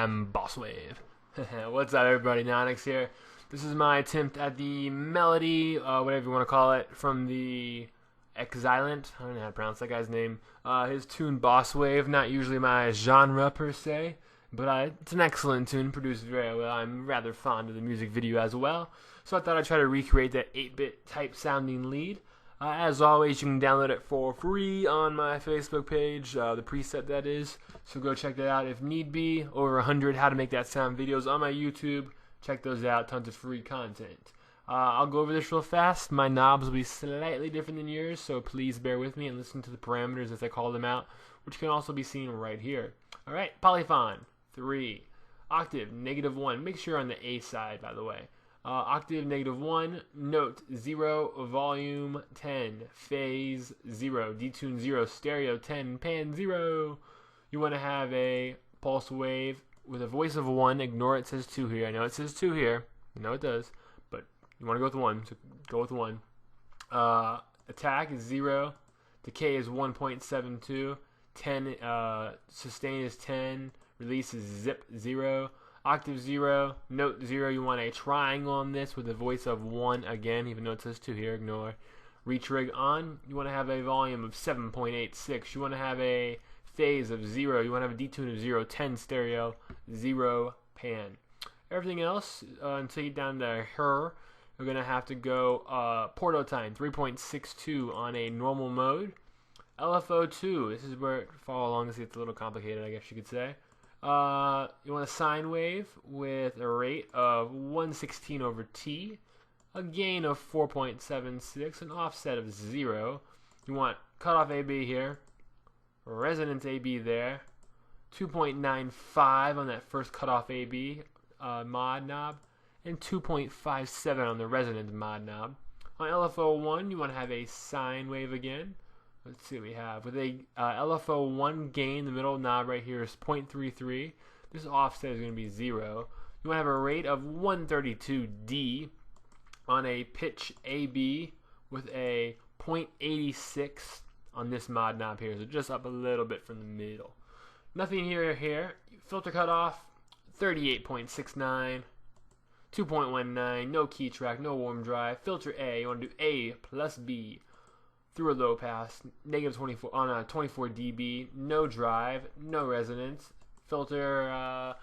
I'm Boss Wave. What's up, everybody? Nonix here. This is my attempt at the melody, whatever you want to call it, from the Xilent. I don't know how to pronounce that guy's name. His tune Boss Wave, not usually my genre per se, but it's an excellent tune, produced very well. I'm rather fond of the music video as well, so I thought I'd try to recreate that 8-bit type sounding lead. As always, you can download it for free on my Facebook page, the preset that is, so go check that out if need be. Over 100 how to make that sound videos on my YouTube. Check those out, tons of free content. I'll go over this real fast. My knobs will be slightly different than yours, so please bear with me and listen to the parameters as I call them out, which can also be seen right here. Alright, polyphon, 3. Octave, -1. Make sure you're on the A side, by the way. Octave, -1. Note, 0. Volume, 10. Phase, 0. Detune, 0. Stereo, 10. Pan, 0. You want to have a pulse wave with a voice of 1. Ignore it says 2 here. I know it says 2 here. I know it does. But you want to go with 1, so go with 1. Attack is 0. Decay is 1.72. 10. Sustain is 10. Release is zip, 0. Octave, 0. Note, 0. You want a triangle on this with a voice of 1 again, even though it says 2 here. Ignore. Retrig on. You want to have a volume of 7.86. You want to have a phase of 0. You want to have a detune of 0. 10 stereo. 0 pan. Everything else, until you get down to her, we're going to have to go porto time, 3.62 on a normal mode. LFO2. This is where, follow along, this gets a little complicated, I guess you could say. You want a sine wave with a rate of 1/16 over t, a gain of 4.76, an offset of 0. You want cutoff AB here, resonance AB there, 2.95 on that first cutoff AB mod knob, and 2.57 on the resonance mod knob. On LFO1, you want to have a sine wave again. Let's see what we have. With a LFO1 gain, the middle knob right here is 0.33. This offset is going to be 0. You want to have a rate of 132 D on a pitch AB with a 0.86 on this mod knob here. So just up a little bit from the middle. Nothing here. Filter cutoff, 38.69. 2.19. No key track, no warm drive. Filter A, you want to do A plus B. Through a low pass, -24 on a 24 dB, no drive, no resonance. Filter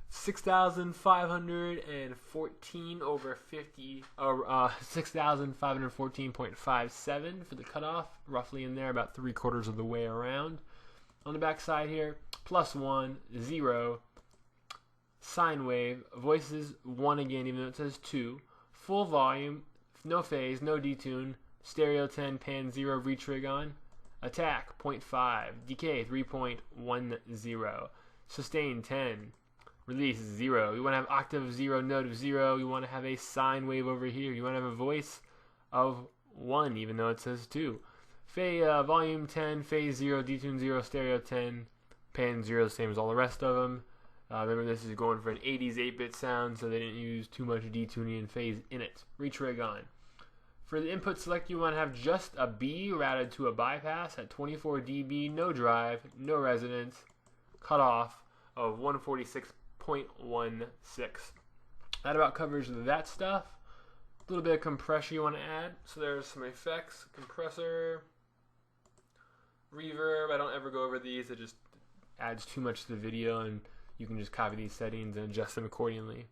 6,514 over 50, or 6,514.57 for the cutoff, roughly in there, about 3/4 of the way around. On the back side here, +1, 0, sine wave, voices 1 again, even though it says 2, full volume, no phase, no detune. Stereo 10, pan 0, retrig on. Attack 0.5, decay 3.10, sustain 10, release 0. You want to have octave of 0, note of 0. You want to have a sine wave over here. You want to have a voice of 1, even though it says 2. Volume 10, phase 0, detune 0, stereo 10, pan 0, same as all the rest of them. Remember, this is going for an 80s 8-bit sound, so they didn't use too much detuning and phase in it. Retrig on. For the input select, you want to have just a B routed to a bypass at 24 dB, no drive, no resonance, cutoff of 146.16. That about covers that stuff. A little bit of compression you want to add. So there's some effects, compressor, reverb. I don't ever go over these. It just adds too much to the video, and you can just copy these settings and adjust them accordingly.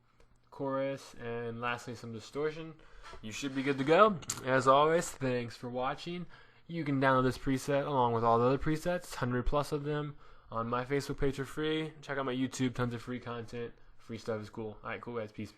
Chorus, and lastly some distortion. You should be good to go. As always, thanks for watching. You can download this preset along with all the other presets, 100+ of them, on my Facebook page for free. Check out my YouTube, tons of free content. Free stuff is cool. Alright, cool guys, peace.